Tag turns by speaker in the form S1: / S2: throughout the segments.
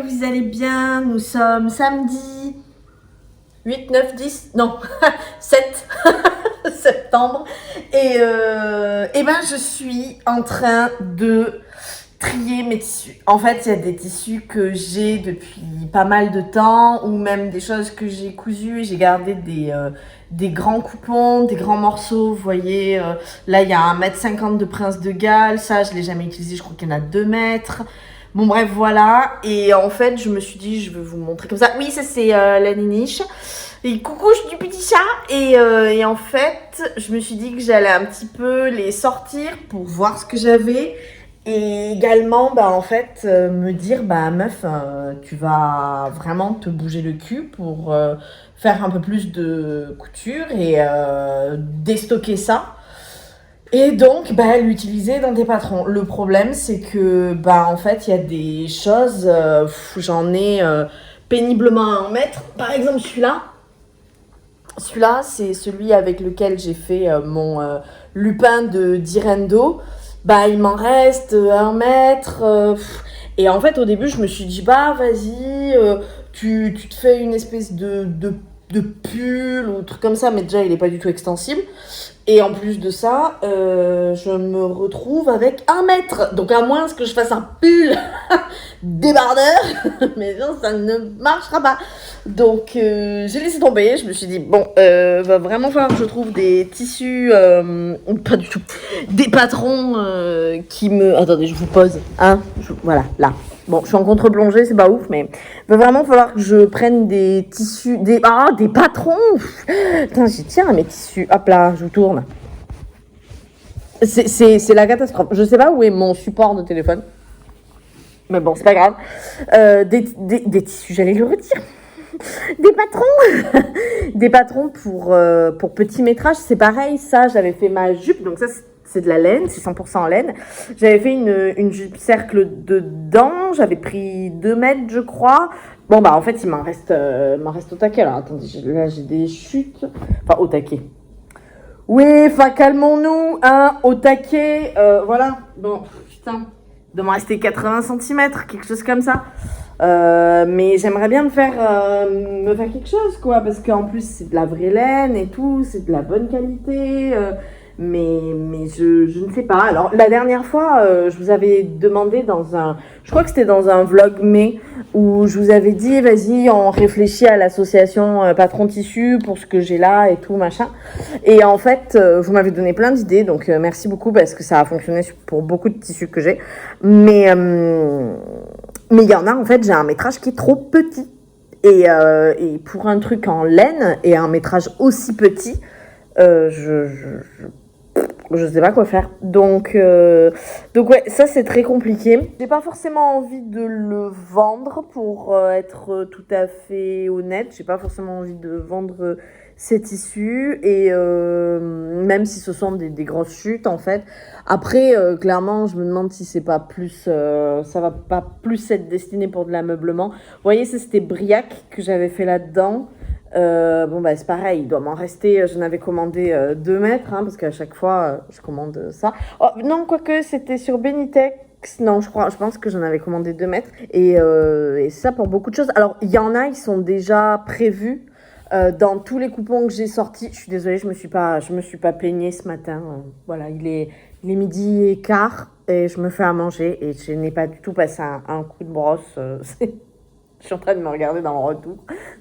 S1: que vous allez bien. Nous sommes samedi 8, 9, 10, non, 7 septembre. Et ben je suis en train de trier mes tissus. En fait, il y a des tissus que j'ai depuis pas mal de temps, ou même des choses que j'ai cousues. J'ai gardé des grands coupons, des grands morceaux. Vous voyez, là, il y a 1,50 m de Prince de Galles. Ça, je ne l'ai jamais utilisé. Je crois qu'il y en a 2 mètres. Bon, bref, voilà. Et en fait, je me suis dit, je vais vous montrer comme ça. Oui, ça, c'est la Niniche. Et coucou, je suis du petit chat. Et en fait, je me suis dit que j'allais un petit peu les sortir pour voir ce que j'avais. Et également, en fait, me dire, meuf, tu vas vraiment te bouger le cul pour faire un peu plus de couture et déstocker ça. Et donc, l'utiliser dans tes patrons. Le problème, c'est que, en fait, il y a des choses, j'en ai péniblement à en mettre. Par exemple, celui-là. Celui-là, c'est celui avec lequel j'ai fait mon lupin de Direndo. Il m'en reste 1 mètre. Et en fait, au début, je me suis dit, vas-y, tu te fais une espèce de pull ou truc comme ça, mais déjà, il n'est pas du tout extensible. Et en plus de ça, je me retrouve avec 1 mètre. Donc, à moins que je fasse un pull débardeur, mais non, ça ne marchera pas. Donc, j'ai laissé tomber. Je me suis dit, va vraiment falloir que je trouve des tissus, pas du tout, des patrons qui me... Attendez, je vous pose. Voilà, là. Bon, je suis en contre-plongée, c'est pas ouf, mais il va vraiment falloir que je prenne des tissus, des patrons. Putain, j'y tiens à mes tissus. Hop là, je vous tourne. C'est la catastrophe. Je sais pas où est mon support de téléphone. Mais bon, c'est pas grave. Des tissus, j'allais le redire. Des patrons. Des patrons pour petit métrage. C'est pareil, ça, j'avais fait ma jupe. Donc ça, c'est de la laine, c'est 100% en laine. J'avais fait une jupe cercle dedans. J'avais pris 2 mètres, je crois. Bon, en fait, il m'en reste au taquet. Alors, attendez, là, j'ai des chutes. Enfin, au taquet. Oui, calmons-nous, au taquet. Voilà. Bon, putain. Il doit m'en rester 80 cm, quelque chose comme ça. Mais j'aimerais bien me faire quelque chose, quoi. Parce qu'en plus, c'est de la vraie laine et tout. C'est de la bonne qualité. Mais je ne sais pas. Alors, la dernière fois, je vous avais demandé je crois que c'était dans un vlog mai, où je vous avais dit, vas-y, on réfléchit à l'association Patron Tissu pour ce que j'ai là et tout, machin. Et en fait, vous m'avez donné plein d'idées, donc merci beaucoup parce que ça a fonctionné pour beaucoup de tissus que j'ai. Mais il y en a, en fait, j'ai un métrage qui est trop petit. Et pour un truc en laine et un métrage aussi petit, je sais pas quoi faire. Donc ouais, ça c'est très compliqué. J'ai pas forcément envie de le vendre pour être tout à fait honnête. J'ai pas forcément envie de vendre ces tissus et même si ce sont des grosses chutes en fait. Après, clairement, je me demande si c'est pas plus, ça va pas plus être destiné pour de l'ameublement. Vous voyez, ça c'était Briac que j'avais fait là-dedans. C'est pareil, il doit m'en rester, j'en avais commandé 2 mètres, parce qu'à chaque fois, je commande ça. Oh, non, quoique, c'était sur Benitex, non, je pense que j'en avais commandé 2 mètres, et ça pour beaucoup de choses. Alors, il y en a, ils sont déjà prévus dans tous les coupons que j'ai sortis. Je suis désolée, je me suis pas peignée ce matin, voilà, il est 12h15, et je me fais à manger, et je n'ai pas du tout passé un coup de brosse, je suis en train de me regarder dans le retour.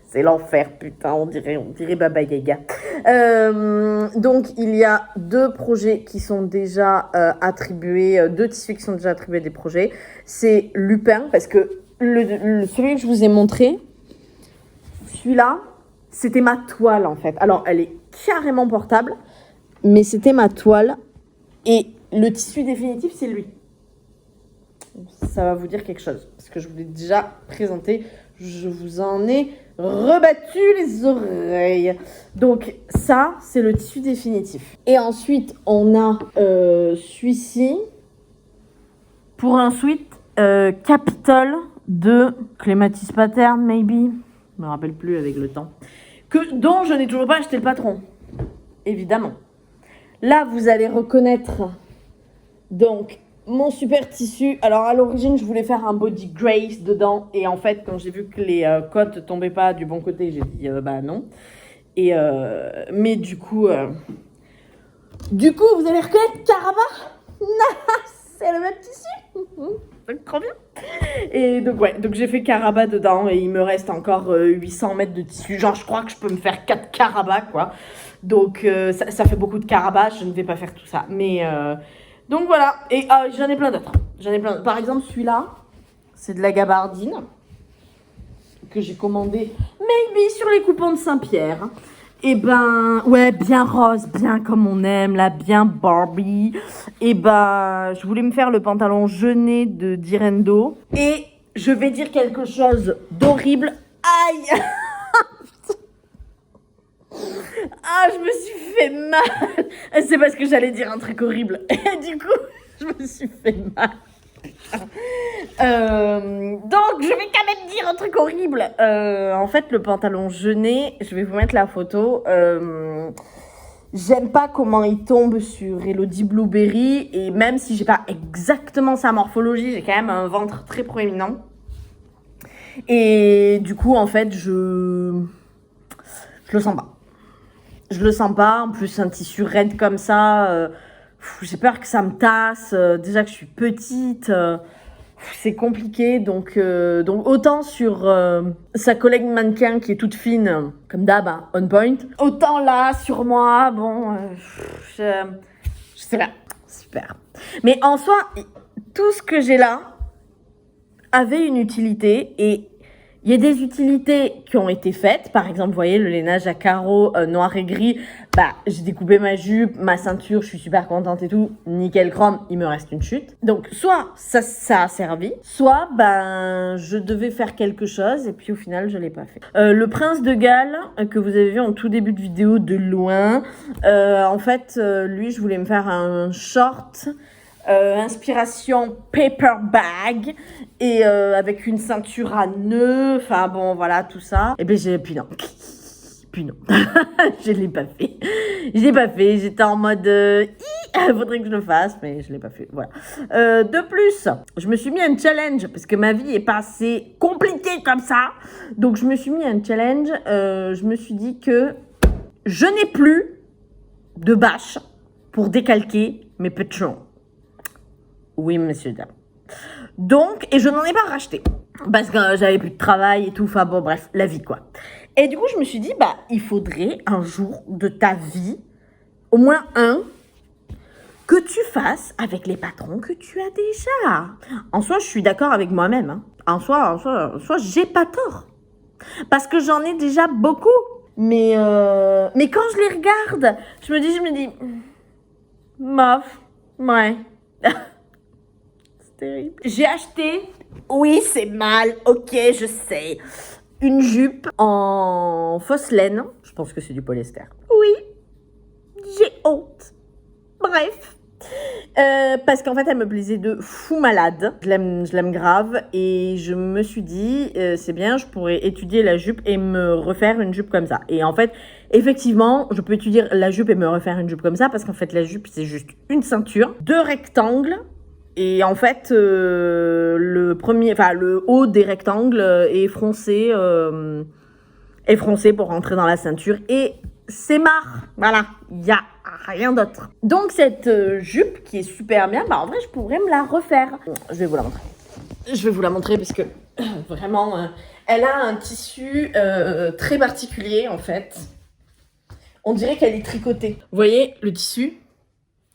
S1: C'est l'enfer, putain, on dirait Baba Yaga. Donc, il y a 2 projets qui sont déjà attribués, 2 tissus qui sont déjà attribués des projets. C'est Lupin, parce que celui que je vous ai montré, celui-là, c'était ma toile, en fait. Alors, elle est carrément portable, mais c'était ma toile. Et le tissu définitif, c'est lui. Ça va vous dire quelque chose, parce que je vous l'ai déjà présenté. Je vous en ai rebattu les oreilles. Donc ça, c'est le tissu définitif. Et ensuite, on a celui-ci pour un sweat Capitol de Clematis Pattern, maybe. Je me rappelle plus avec le temps. Dont je n'ai toujours pas acheté le patron. Évidemment. Là, vous allez reconnaître donc mon super tissu. Alors à l'origine, je voulais faire un body grace dedans. Et en fait, quand j'ai vu que les côtes tombaient pas du bon côté, j'ai dit bah non. Et mais du coup, vous allez reconnaître Caraba. C'est le même tissu. Donc trop bien. Et donc ouais, donc j'ai fait Caraba dedans et il me reste encore 800 mètres de tissu. Genre je crois que je peux me faire 4 Carabas quoi. Donc ça fait beaucoup de Carabas, je ne vais pas faire tout ça. Mais donc voilà, et j'en ai plein d'autres. Par exemple celui-là, c'est de la gabardine que j'ai commandé maybe sur les coupons de Saint-Pierre. Et ben, ouais, bien rose, bien comme on aime, là, bien Barbie. Et ben, je voulais me faire le pantalon jeuné de Direndo. Et je vais dire quelque chose d'horrible. Aïe! Ah, je me suis fait mal. C'est parce que j'allais dire un truc horrible. Et du coup, je me suis fait mal. Donc je vais quand même dire un truc horrible. En fait le pantalon jeuné, je vais vous mettre la photo, j'aime pas comment il tombe sur Elodie Blueberry. Et même si j'ai pas exactement sa morphologie, j'ai quand même un ventre très proéminent. Et du coup en fait je le sens pas. Je le sens pas, en plus un tissu raide comme ça, j'ai peur que ça me tasse, déjà que je suis petite, c'est compliqué, donc autant sur sa collègue mannequin qui est toute fine, comme d'hab, hein, on point, autant là, sur moi, bon, je sais pas, super. Mais en soi, tout ce que j'ai là avait une utilité, et il y a des utilités qui ont été faites. Par exemple, vous voyez, le lainage à carreaux noir et gris. Bah, j'ai découpé ma jupe, ma ceinture, je suis super contente et tout. Nickel chrome, il me reste une chute. Donc, soit ça a servi, soit ben je devais faire quelque chose et puis au final, je l'ai pas fait. Le prince de Galles, que vous avez vu en tout début de vidéo de loin, en fait, lui, je voulais me faire un short... inspiration paper bag et avec une ceinture à nœuds, enfin bon voilà tout ça. Et puis puis non, je l'ai pas fait. J'étais en mode faudrait que je le fasse, mais je l'ai pas fait. Voilà. De plus, je me suis mis un challenge parce que ma vie est pas assez compliquée comme ça. Donc je me suis mis un challenge. Je me suis dit que je n'ai plus de bâche pour décalquer mes pétrons. Oui, monsieur, dame. Donc, et je n'en ai pas racheté. Parce que j'avais plus de travail et tout. Enfin bon, bref, la vie, quoi. Et du coup, je me suis dit, bah, il faudrait un jour de ta vie, au moins un, que tu fasses avec les patrons que tu as déjà. En soi, je suis d'accord avec moi-même. Hein. En soi, j'ai pas tort. Parce que j'en ai déjà beaucoup. Mais quand je les regarde, je me dis, mof, ouais. Terrible. J'ai acheté, oui c'est mal, ok je sais, une jupe en fausse laine, je pense que c'est du polyester. Oui, j'ai honte. Bref. Parce qu'en fait elle me plaisait de fou malade, je l'aime grave et je me suis dit c'est bien, je pourrais étudier la jupe et me refaire une jupe comme ça. Et en fait effectivement je peux étudier la jupe et me refaire une jupe comme ça parce qu'en fait la jupe c'est juste une ceinture, 2 rectangles. Et en fait, le haut des rectangles est froncé pour rentrer dans la ceinture. Et c'est marre. Voilà, il n'y a rien d'autre. Donc cette jupe qui est super bien, bah en vrai, je pourrais me la refaire. Je vais vous la montrer. Je vais vous la montrer parce que vraiment, elle a un tissu très particulier en fait. On dirait qu'elle est tricotée. Vous voyez le tissu?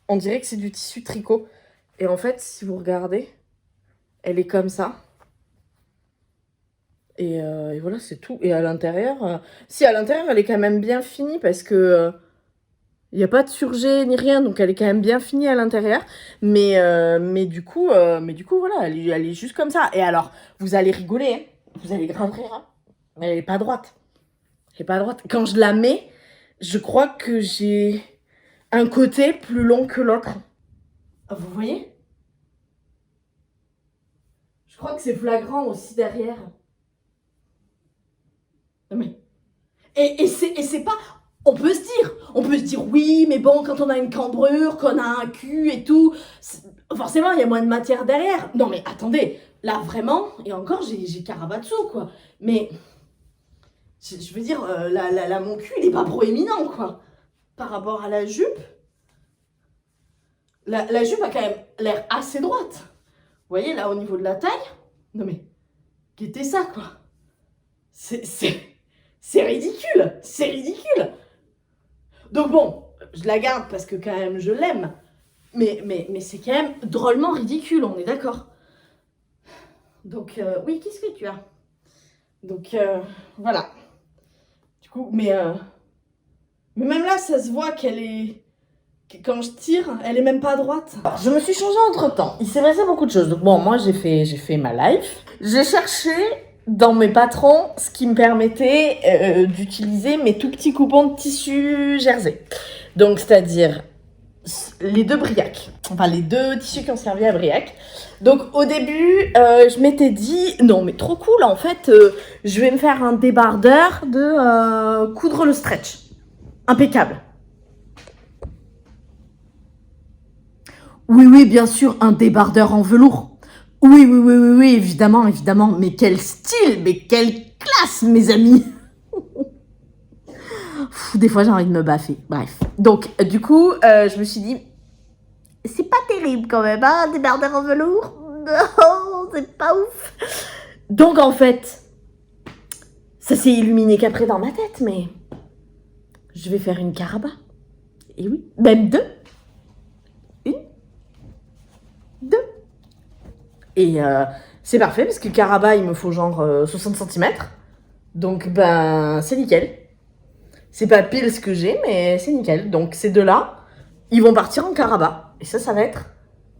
S1: On dirait que c'est du tissu tricot. Et en fait, si vous regardez, elle est comme ça. Et voilà, c'est tout. Et à l'intérieur, à l'intérieur, elle est quand même bien finie parce que il n'y a pas de surjet ni rien, donc elle est quand même bien finie à l'intérieur. Mais du coup, voilà, elle est juste comme ça. Et alors, vous allez rigoler, hein, vous allez grave rire, hein, mais elle est pas droite. Elle est pas droite. Quand je la mets, je crois que j'ai un côté plus long que l'autre. Vous voyez? Je crois que c'est flagrant aussi derrière. Mais... Et c'est pas... On peut se dire oui, mais bon, quand on a une cambrure, qu'on a un cul et tout... forcément, il y a moins de matière derrière. Non, mais attendez, là, vraiment, et encore, j'ai Karabatsu, quoi. Mais, je veux dire, mon cul, il est pas proéminent, quoi. Par rapport à la jupe, la jupe a quand même l'air assez droite. Vous voyez, là, au niveau de la taille, non mais, qu'était ça, quoi. C'est ridicule, c'est ridicule. Donc bon, je la garde parce que quand même, je l'aime. Mais c'est quand même drôlement ridicule, on est d'accord. Donc, oui, qu'est-ce que tu as? Donc, voilà. Du coup, mais même là, ça se voit qu'elle est... Quand je tire, elle est même pas à droite. Alors, je me suis changée entre-temps. Il s'est passé beaucoup de choses. Donc bon, moi, j'ai fait ma life. J'ai cherché dans mes patrons ce qui me permettait d'utiliser mes tout petits coupons de tissu jersey. Donc, c'est-à-dire les 2 briacs. Enfin, les 2 tissus qui ont servi à briac. Donc, au début, je m'étais dit, non, mais trop cool, en fait, je vais me faire un débardeur de coudre le stretch. Impeccable. Oui, bien sûr, un débardeur en velours. Oui, évidemment. Mais quel style, mais quelle classe, mes amis. Des fois, j'ai envie de me baffer. Bref. Donc, du coup, je me suis dit, c'est pas terrible quand même, hein, un débardeur en velours. Non, c'est pas ouf. Donc, en fait, ça s'est illuminé qu'après dans ma tête, mais je vais faire une caraba. Et oui, même 2. Et c'est parfait parce que Caraba, il me faut genre 60 cm. Donc, ben, c'est nickel. C'est pas pile ce que j'ai, mais c'est nickel. Donc, ces 2-là, ils vont partir en Caraba. Et ça va être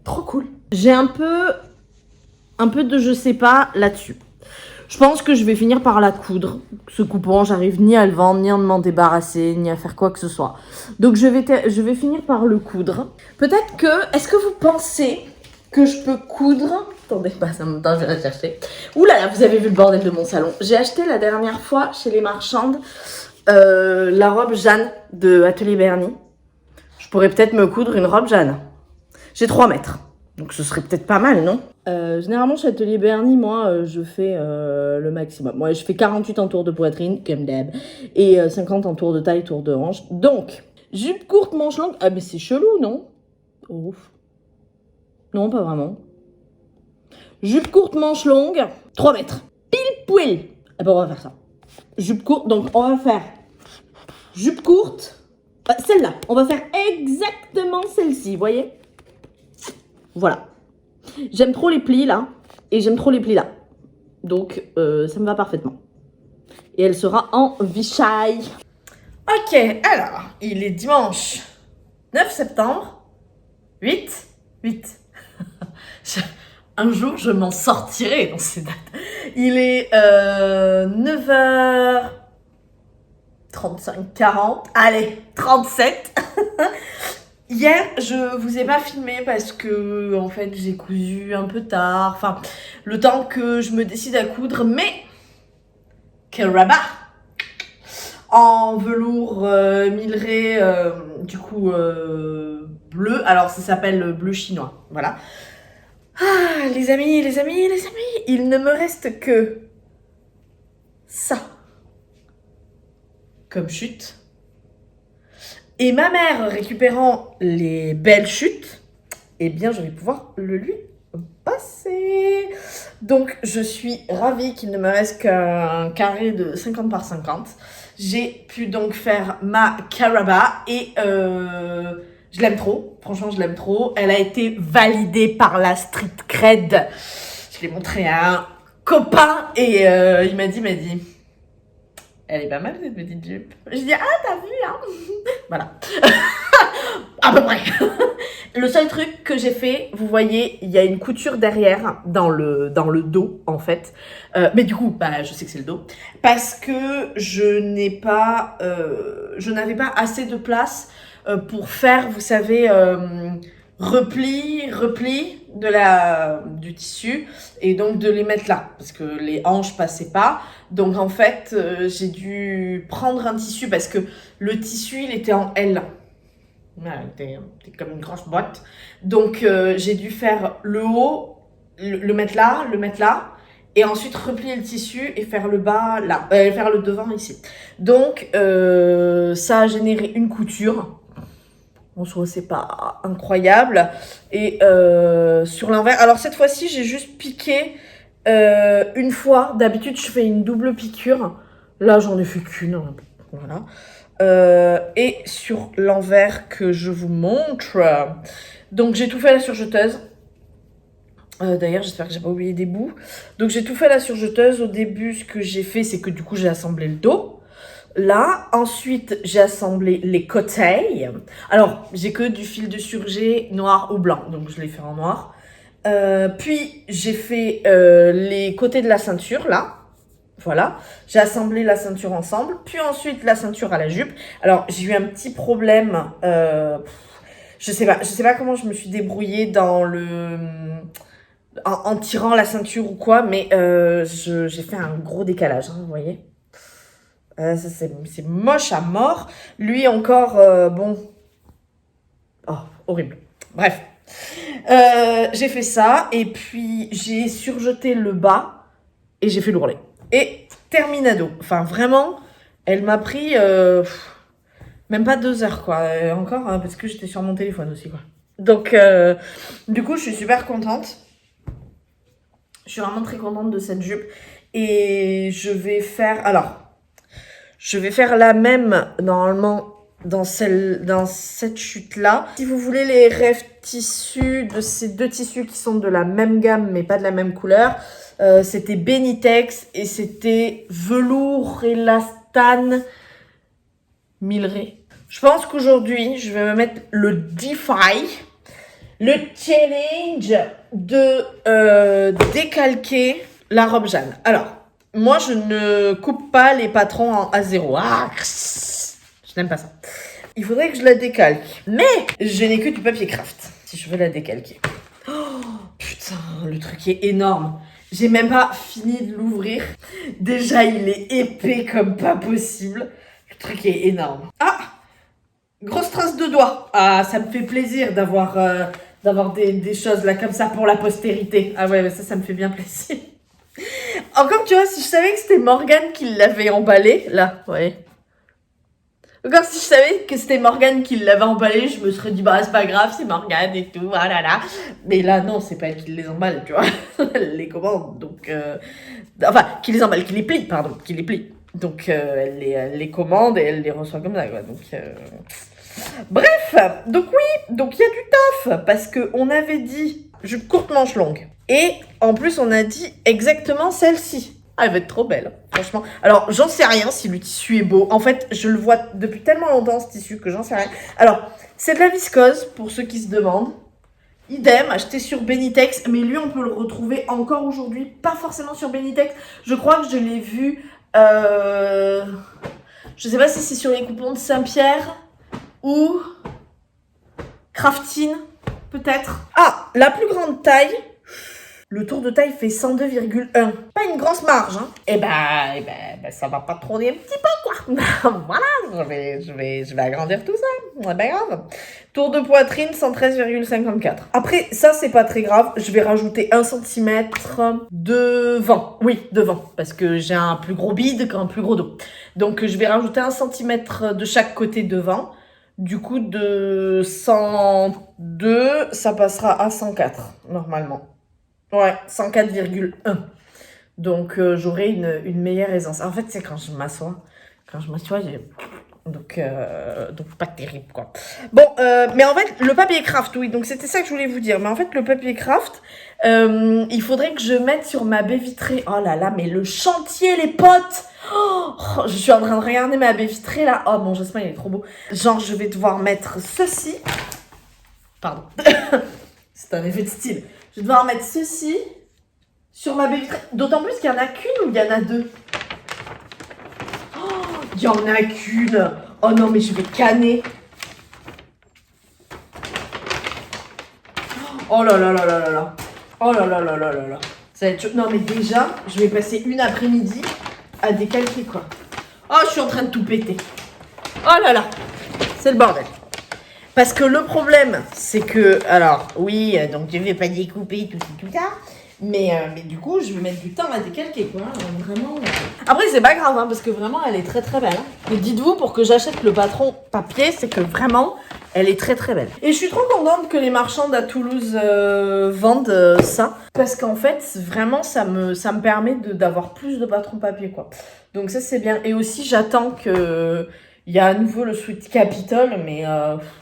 S1: trop cool. J'ai un peu de je sais pas là-dessus. Je pense que je vais finir par la coudre. Ce coupon, j'arrive ni à le vendre, ni à m'en débarrasser, ni à faire quoi que ce soit. Donc, je vais finir par le coudre. Peut-être que... Est-ce que vous pensez que je peux coudre... Attendez, ça me tente, je vais la chercher. Ouh là là, vous avez vu le bordel de mon salon. J'ai acheté la dernière fois chez les marchandes la robe Jeanne de Atelier Bernie. Je pourrais peut-être me coudre une robe Jeanne. J'ai 3 mètres. Donc ce serait peut-être pas mal, non? Généralement chez Atelier Bernie, moi, je fais le maximum. Moi, je fais 48 en tour de poitrine, comme d'hab, et 50 en tour de taille, tour de hanche. Donc, jupe courte, manche longue. Ah, mais c'est chelou, non? Ouf. Non, pas vraiment. Jupe courte, manche longue, 3 mètres. Pile poil. Ah ben, on va faire ça. Jupe courte, donc on va faire jupe courte. Celle-là, on va faire exactement celle-ci, vous voyez? Voilà. J'aime trop les plis là, et j'aime trop les plis là. Donc, ça me va parfaitement. Et elle sera en Vichy. Ok, alors, il est dimanche 9 septembre. 8. Un jour, je m'en sortirai dans ces dates. Il est 9h35, 40. Allez, 37. Hier, je vous ai pas filmé parce que, en fait, j'ai cousu un peu tard. Enfin, le temps que je me décide à coudre. Mais, Caraba en velours mileré, du coup, bleu. Alors, ça s'appelle le bleu chinois. Voilà. Ah, les amis, il ne me reste que ça comme chute. Et ma mère récupérant les belles chutes, eh bien, je vais pouvoir le lui passer. Donc, je suis ravie qu'il ne me reste qu'un carré de 50 par 50. J'ai pu donc faire ma Caraba et je l'aime trop. Franchement, je l'aime trop. Elle a été validée par la Street Cred. Je l'ai montré à un copain et il m'a dit, elle est pas mal cette petite jupe. J'ai dit, ah, t'as vu, hein? Voilà. À peu près. Le seul truc que j'ai fait, vous voyez, il y a une couture derrière dans le dos, en fait. Mais du coup, bah, je sais que c'est le dos. Parce que je n'avais pas assez de place pour faire, vous savez, repli du tissu et donc de les mettre là parce que les hanches passaient pas. Donc en fait, j'ai dû prendre un tissu parce que le tissu, il était en L. Voilà, t'es comme une grosse boîte. Donc, j'ai dû faire le haut, le mettre là, et ensuite replier le tissu et faire le bas là, faire le devant ici. Donc, ça a généré une couture. En soi, c'est pas incroyable. Et sur l'envers, alors cette fois-ci, j'ai juste piqué une fois. D'habitude, je fais une double piqûre. Là, j'en ai fait qu'une. Voilà. Et sur l'envers que je vous montre. Donc, j'ai tout fait à la surjeteuse. D'ailleurs, j'espère que j'ai pas oublié des bouts. Donc, j'ai tout fait à la surjeteuse. Au début, ce que j'ai fait, c'est que du coup, j'ai assemblé le dos. Là, ensuite, j'ai assemblé les côtés. Alors, j'ai que du fil de surjet noir ou blanc, donc je l'ai fait en noir. Puis, j'ai fait les côtés de la ceinture, là. Voilà, j'ai assemblé la ceinture ensemble, puis ensuite la ceinture à la jupe. Alors, j'ai eu un petit problème, je sais pas comment je me suis débrouillée dans en tirant la ceinture ou quoi, mais j'ai fait un gros décalage, hein, vous voyez. Ça, c'est moche à mort. Lui encore, bon, oh, horrible. Bref, j'ai fait ça, et puis j'ai surjeté le bas, et j'ai fait l'ourlet. Et terminado. Enfin, vraiment, elle m'a pris même pas 2 heures, quoi. Encore, hein, parce que j'étais sur mon téléphone aussi, quoi. Donc, du coup, je suis super contente. Je suis vraiment très contente de cette jupe. Et je vais faire... Alors, je vais faire la même, normalement, dans cette chute-là. Si vous voulez les rêves tissus de ces deux tissus qui sont de la même gamme, mais pas de la même couleur... c'était Benitex et c'était velours élastane Milleray. Je pense qu'aujourd'hui, je vais me mettre le défi, le challenge de décalquer la robe Jeanne. Alors, moi, je ne coupe pas les patrons en A0. Ah, je n'aime pas ça. Il faudrait que je la décalque. Mais je n'ai que du papier craft si je veux la décalquer. Oh, putain, le truc est énorme. J'ai même pas fini de l'ouvrir. Déjà, il est épais comme pas possible. Le truc est énorme. Ah! Grosse trace de doigt. Ah, ça me fait plaisir d'avoir des choses là comme ça pour la postérité. Ah ouais, ça me fait bien plaisir. Encore, tu vois, si je savais que c'était Morgane qui l'avait emballé, là, ouais. Encore si je savais que c'était Morgane qui l'avait emballé, je me serais dit, bah, c'est pas grave, c'est Morgane et tout, voilà, là. Mais là, non, c'est pas elle qui les emballe, tu vois. Elle les commande, donc... Enfin, qui les emballe, qui les plie, pardon, qui les plie. Donc, elle les commande et elle les reçoit comme ça, quoi. Donc, bref, donc oui, donc il y a du taf, parce qu'on avait dit jupe courte manche longue. Et en plus, on a dit exactement celle-ci. Ah, elle va être trop belle, franchement. Alors, j'en sais rien si le tissu est beau. En fait, je le vois depuis tellement longtemps, ce tissu, que j'en sais rien. Alors, c'est de la viscose, pour ceux qui se demandent. Idem, acheté sur Benitex. Mais lui, on peut le retrouver encore aujourd'hui. Pas forcément sur Benitex. Je crois que je l'ai vu... Je sais pas si c'est sur les coupons de Saint-Pierre ou Craftine, peut-être. Ah, la plus grande taille... Le tour de taille fait 102,1. Pas une grosse marge, hein. Eh ben, ça va pas trop un petit peu, quoi. Voilà, je vais agrandir tout ça. Ouais, ben grave. Tour de poitrine, 113,54. Après, ça, c'est pas très grave. Je vais rajouter 1 cm devant. Oui, devant. Parce que j'ai un plus gros bide qu'un plus gros dos. Donc, je vais rajouter 1 cm de chaque côté devant. Du coup, de 102, ça passera à 104, normalement. Ouais, 104,1. Donc, j'aurai une meilleure aisance. En fait, c'est quand je m'assois, j'ai... Donc, pas terrible, quoi. Bon, mais en fait, le papier craft, oui, donc c'était ça que je voulais vous dire. Mais en fait, le papier craft, il faudrait que je mette sur ma baie vitrée. Oh là là, mais le chantier, les potes! Oh, je suis en train de regarder ma baie vitrée, là. Oh, mon jasmin, il est trop beau. Genre, je vais devoir mettre ceci. Pardon. C'est un effet de style. Je vais devoir mettre ceci sur ma baie vitrée. D'autant plus qu'il n'y en a qu'une ou il y en a deux. Oh, il n'y en a qu'une. Oh non, mais je vais canner. Oh là là là là là là. Oh là là là là là là. Ça va être... Non, mais déjà, je vais passer une après-midi à décalquer, quoi. Oh, je suis en train de tout péter. Oh là là. C'est le bordel. Parce que le problème, c'est que, alors, oui, donc je vais pas découper tout ça, mais du coup, je vais mettre du temps à décalquer, quoi. Vraiment. Après, c'est pas grave, hein, parce que vraiment, elle est très très belle. Hein. Mais dites-vous, pour que j'achète le patron papier, c'est que vraiment, elle est très très belle. Et je suis trop contente que les marchands à Toulouse vendent ça, parce qu'en fait, vraiment, ça me permet d'avoir plus de patrons papier, quoi. Donc ça, c'est bien. Et aussi, j'attends que... Il y a à nouveau le Sweet Capitol, mais...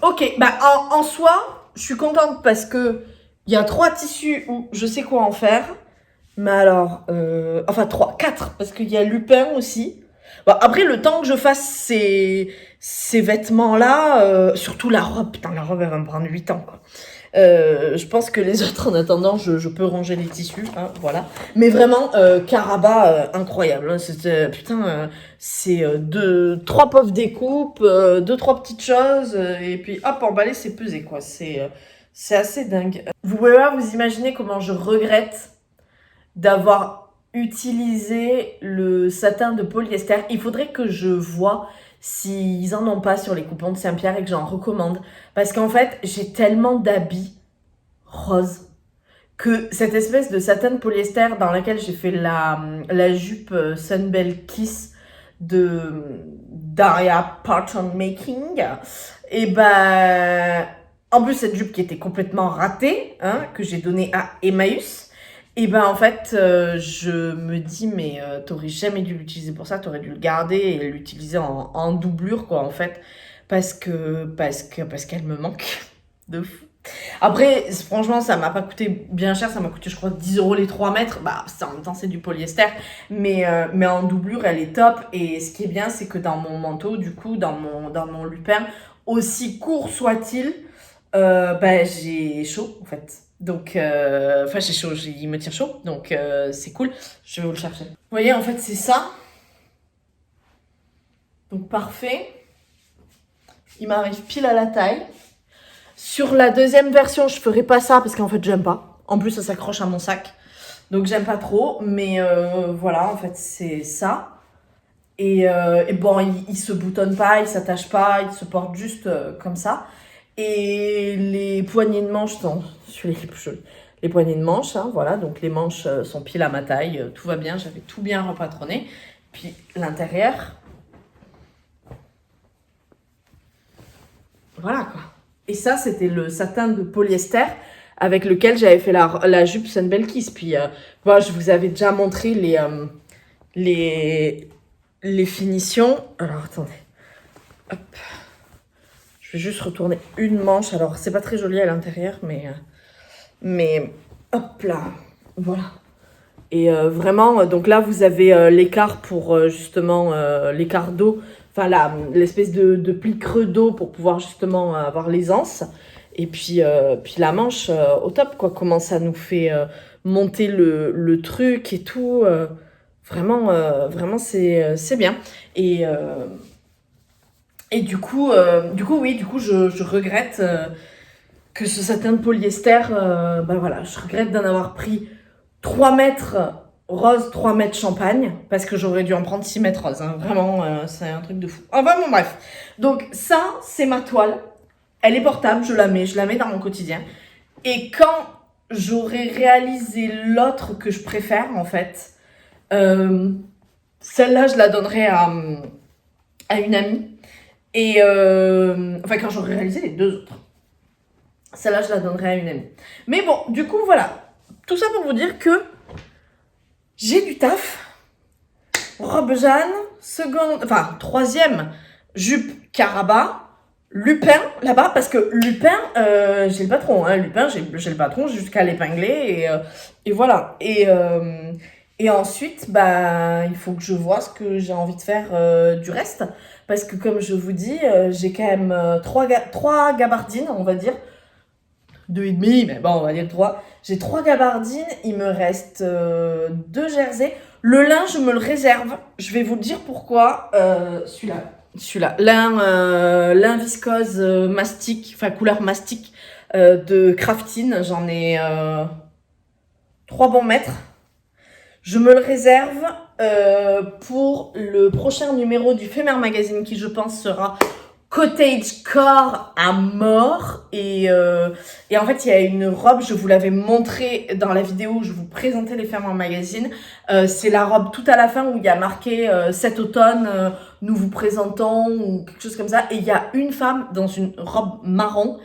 S1: Ok, bah en soi, je suis contente parce que il y a 3 tissus où je sais quoi en faire. Mais alors... enfin, 3, 4, parce qu'il y a Lupin aussi. Bon, après, le temps que je fasse ces vêtements-là, surtout la robe, putain, la robe, elle va me prendre 8 ans, quoi. Je pense que les autres, en attendant, je peux ranger les tissus, hein, voilà. Mais vraiment, Caraba, incroyable. Hein, putain, c'est 3 pauvres découpes, 2-3 petites choses, et puis hop, emballé, c'est pesé, quoi. C'est assez dingue. Vous pouvez pas vous imaginer comment je regrette d'avoir utilisé le satin de polyester. Il faudrait que je vois s'ils en ont pas sur les coupons de Saint-Pierre et que j'en recommande. Parce qu'en fait, j'ai tellement d'habits roses que cette espèce de satin de polyester dans laquelle j'ai fait la jupe Sunbelt Kiss de Daria Pattern Making, et ben en plus cette jupe qui était complètement ratée, hein, que j'ai donnée à Emmaüs, et ben en fait je me dis mais t'aurais jamais dû l'utiliser pour ça, t'aurais dû le garder et l'utiliser en doublure, quoi, en fait, parce qu'elle me manque de fou. Après, franchement, ça m'a pas coûté bien cher, ça m'a coûté, je crois, 10 € les 3 mètres. Bah, en même temps, c'est du polyester, mais en doublure, elle est top. Et ce qui est bien, c'est que dans mon manteau, du coup, dans mon Lupin, aussi court soit-il, bah, j'ai chaud, en fait. Donc, enfin, j'ai chaud, il me tire chaud, donc c'est cool. Je vais vous le chercher. Vous voyez, en fait, c'est ça. Donc, parfait. Il m'arrive pile à la taille. Sur la deuxième version, je ferai pas ça parce qu'en fait, j'aime pas. En plus, ça s'accroche à mon sac. Donc, j'aime pas trop. Mais voilà, en fait, c'est ça. Et bon, il se boutonne pas, il s'attache pas, il se porte juste comme ça. Et les poignées de manches sont les poignées de manches, hein, voilà. Donc, les manches sont pile à ma taille. Tout va bien, j'avais tout bien repatronné. Puis, l'intérieur. Voilà, quoi. Et ça, c'était le satin de polyester avec lequel j'avais fait la jupe Sunbelt Kiss. Puis, voilà, je vous avais déjà montré les finitions. Alors, attendez. Hop. Je vais juste retourner une manche. Alors, c'est pas très joli à l'intérieur, mais hop là. Voilà. Et vraiment, donc là, vous avez l'écart pour justement l'écart d'eau. Enfin, l'espèce de pli creux d'eau pour pouvoir justement avoir l'aisance. Et puis la manche au top, quoi. Comment ça nous fait monter le truc et tout. Vraiment, c'est bien. Et du coup, je regrette que ce satin de polyester, ben voilà, je regrette d'en avoir pris 3 mètres rose, 3 mètres champagne, parce que j'aurais dû en prendre 6 mètres rose. Hein. Vraiment, c'est un truc de fou. Enfin bon, bref. Donc ça, c'est ma toile. Elle est portable, je la mets dans mon quotidien. Et quand j'aurai réalisé l'autre que je préfère, en fait, celle-là, je la donnerai à une amie. Et enfin, quand j'aurai réalisé les 2 autres. Celle-là, je la donnerai à une amie. Mais bon, du coup, voilà. Tout ça pour vous dire que j'ai du taf. Robe Jeanne, troisième jupe Caraba, Lupin là-bas, parce que Lupin, j'ai le patron, hein, Lupin, j'ai le patron jusqu'à l'épingler, et voilà. Et ensuite, bah, il faut que je vois ce que j'ai envie de faire du reste, parce que comme je vous dis, j'ai quand même 3 gabardines, on va dire, 2,5, mais bon, on va dire 3. J'ai 3 gabardines, il me reste 2 jerseys. Le lin, je me le réserve. Je vais vous le dire pourquoi. Celui-là. Lin viscose mastic, enfin couleur mastic de Craftine. J'en ai 3 bons mètres. Je me le réserve pour le prochain numéro du Femer Magazine qui, je pense, sera cottagecore à mort et en fait il y a une robe, je vous l'avais montré dans la vidéo où je vous présentais les femmes en magazine, c'est la robe tout à la fin où il y a marqué cet automne nous vous présentons ou quelque chose comme ça, et il y a une femme dans une robe marron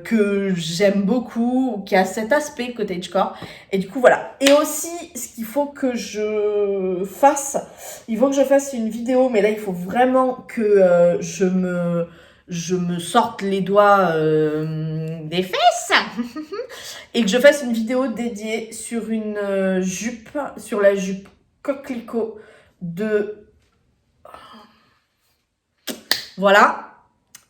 S1: que j'aime beaucoup, qui a cet aspect cottagecore, et du coup voilà. Et aussi ce qu'il faut que je fasse, une vidéo, mais là il faut vraiment que je me sorte les doigts des fesses et que je fasse une vidéo dédiée sur une jupe, sur la jupe coquelicot de... Voilà.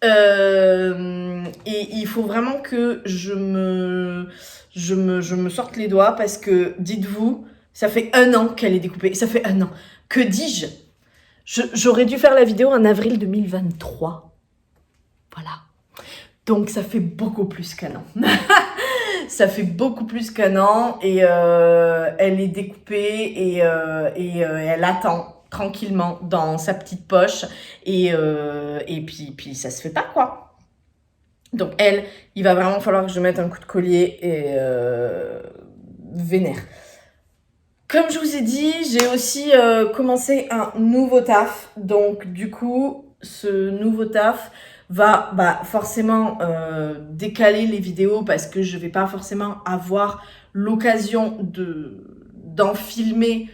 S1: Et il faut vraiment que je me sorte les doigts parce que, dites-vous, ça fait 1 an qu'elle est découpée. Ça fait 1 an. Que dis-je? J'aurais dû faire la vidéo en avril 2023. Voilà. Donc, ça fait beaucoup plus qu'1 an. Ça fait beaucoup plus qu'1 an et elle est découpée et elle attend tranquillement dans sa petite poche et puis ça se fait pas, quoi. Donc elle, il va vraiment falloir que je mette un coup de collier et vénère. Comme je vous ai dit, j'ai aussi commencé un nouveau taf. Donc du coup, ce nouveau taf va forcément décaler les vidéos parce que je vais pas forcément avoir l'occasion d'en filmer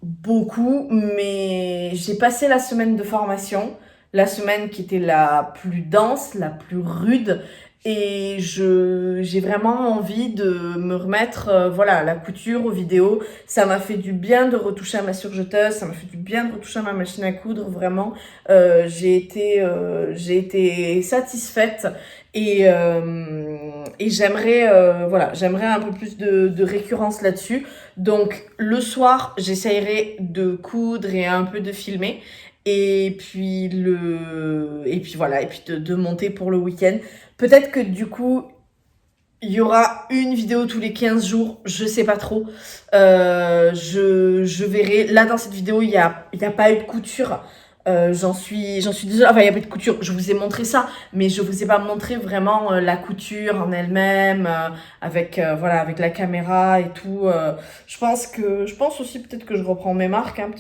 S1: beaucoup, mais j'ai passé la semaine de formation, la semaine qui était la plus dense, la plus rude, et j'ai vraiment envie de me remettre voilà, à la couture, aux vidéos. Ça m'a fait du bien de retoucher à ma surjeteuse, ça m'a fait du bien de retoucher à ma machine à coudre, vraiment. J'ai été satisfaite et j'aimerais voilà, j'aimerais un peu plus de récurrence là-dessus. Donc le soir, j'essayerai de coudre et un peu de filmer. Et puis voilà, et puis de monter pour le week-end. Peut-être que du coup, il y aura une vidéo tous les 15 jours, je sais pas trop. Je verrai. Là, dans cette vidéo, il y a pas eu de couture. J'en suis désolée. Enfin, il y a pas eu de couture. Je vous ai montré ça, mais je vous ai pas montré vraiment la couture en elle-même, avec voilà, avec la caméra et tout. Je pense aussi peut-être que je reprends mes marques, hein,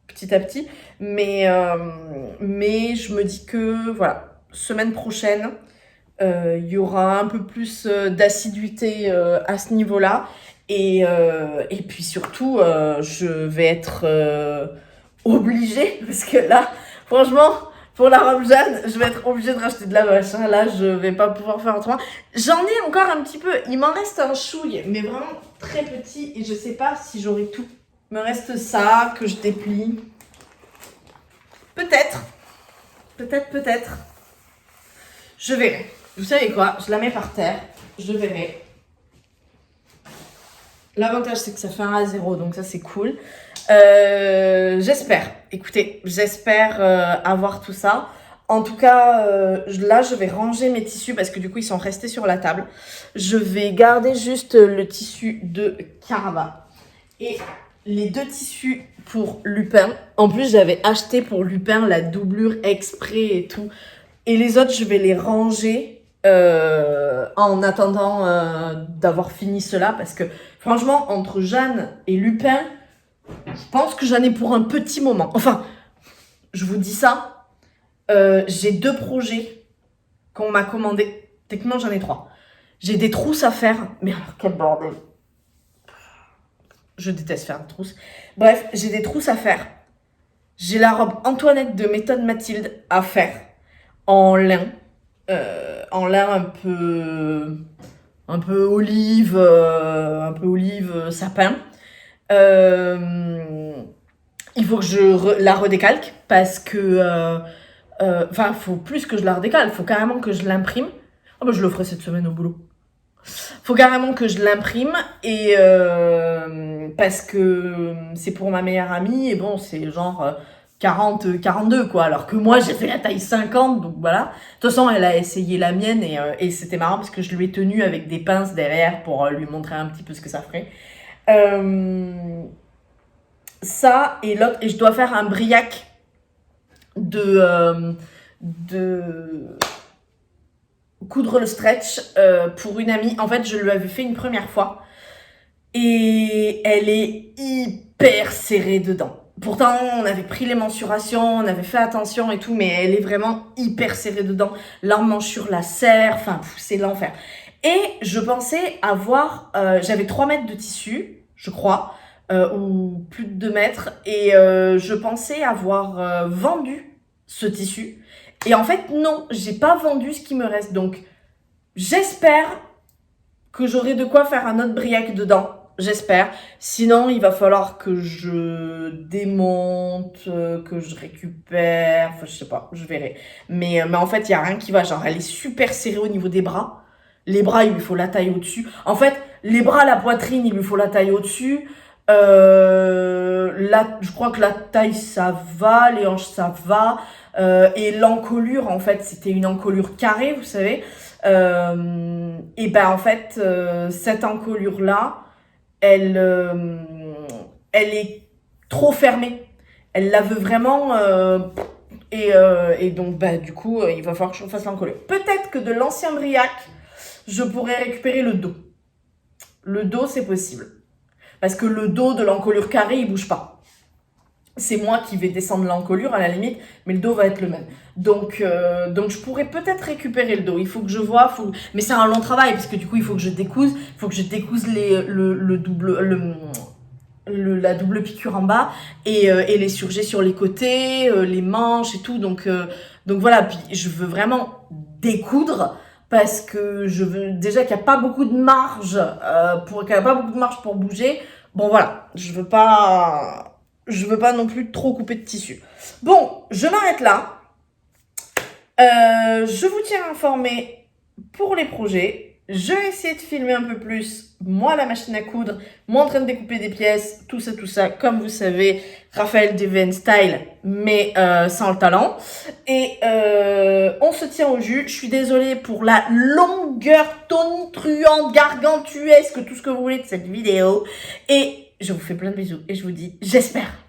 S1: petit à petit. Mais je me dis que voilà, semaine prochaine, il y aura un peu plus d'assiduité à ce niveau-là. Et puis surtout, je vais être obligée, parce que là, franchement, pour la robe Jeanne, je vais être obligée de racheter de la vache. Hein. Là, je vais pas pouvoir faire autrement. J'en ai encore un petit peu. Il m'en reste un chouille, mais vraiment très petit. Et je sais pas si j'aurai tout. Il me reste ça que je déplie. Peut-être. Peut-être. Je verrai. Vous savez quoi? Je la mets par terre. Je verrai. L'avantage, c'est que ça fait un à 0, donc ça, c'est cool. J'espère. Écoutez, j'espère avoir tout ça. En tout cas, là, je vais ranger mes tissus parce que du coup, ils sont restés sur la table. Je vais garder juste le tissu de Carava et les 2 tissus pour Lupin. En plus, j'avais acheté pour Lupin la doublure exprès et tout. Et les autres, je vais les ranger en attendant d'avoir fini cela. Parce que franchement, entre Jeanne et Lupin, je pense que j'en ai pour un petit moment. Enfin, je vous dis ça, j'ai 2 projets qu'on m'a commandés. Techniquement, j'en ai 3. J'ai des trousses à faire. Mais alors, quel bordel. Je déteste faire des trousses. Bref, j'ai des trousses à faire. J'ai la robe Antoinette de Méthode Mathilde à faire en lin. En lin un peu olive, sapin. Il faut que je la redécalque parce que enfin, faut plus que je la redécalque, faut carrément que je l'imprime. Oh, je le ferai cette semaine au boulot. Faut carrément que je l'imprime et parce que c'est pour ma meilleure amie et bon, c'est genre 42 quoi, alors que moi j'ai fait la taille 50, donc voilà. De toute façon, elle a essayé la mienne et c'était marrant parce que je lui ai tenu avec des pinces derrière pour lui montrer un petit peu ce que ça ferait. Ça et l'autre, et je dois faire un briac de de coudre le stretch pour une amie. En fait, je lui avais fait une première fois et elle est hyper serrée dedans. Pourtant, on avait pris les mensurations, on avait fait attention et tout, mais elle est vraiment hyper serrée dedans. L'emmanchure la serre, enfin, c'est l'enfer. Et je pensais avoir, j'avais 3 mètres de tissu, je crois, ou plus de 2 mètres, et je pensais avoir vendu ce tissu. Et en fait, non, j'ai pas vendu ce qui me reste. Donc, j'espère que j'aurai de quoi faire un autre briac dedans. J'espère. Sinon, il va falloir que je démonte, que je récupère. Enfin, je sais pas, je verrai. Mais en fait, il y a rien qui va. Genre, elle est super serrée au niveau des bras. Les bras, il lui faut la taille au-dessus. En fait, les bras, la poitrine, il lui faut la taille au-dessus. Là, je crois que la taille, ça va. Les hanches, ça va. Et l'encolure, en fait, c'était une encolure carrée, vous savez. Et ben, en fait, cette encolure-là, elle est trop fermée. Elle la veut vraiment. Et donc, bah, du coup, il va falloir que je fasse l'encolure. Peut-être que de l'ancien briac, je pourrais récupérer le dos. Le dos, c'est possible. Parce que le dos de l'encolure carrée, il bouge pas. C'est moi qui vais descendre l'encolure à la limite, mais le dos va être le même. Donc je pourrais peut-être récupérer le dos. Il faut que je vois, mais c'est un long travail parce que du coup il faut que je découse, la double piqûre en bas et les surjets sur les côtés, les manches et tout. Donc voilà. Puis je veux vraiment découdre parce que je veux déjà qu'il n'y a pas beaucoup de marge pour bouger. Bon voilà, je veux pas non plus trop couper de tissu. Bon, je m'arrête là. Je vous tiens informé pour les projets. Je vais essayer de filmer un peu plus, moi, la machine à coudre, moi en train de découper des pièces, tout ça. Comme vous savez, Raphaël Devane style, mais sans le talent. Et on se tient au jus. Je suis désolée pour la longueur tonitruante, gargantuesque, tout ce que vous voulez de cette vidéo. Et je vous fais plein de bisous et je vous dis, j'espère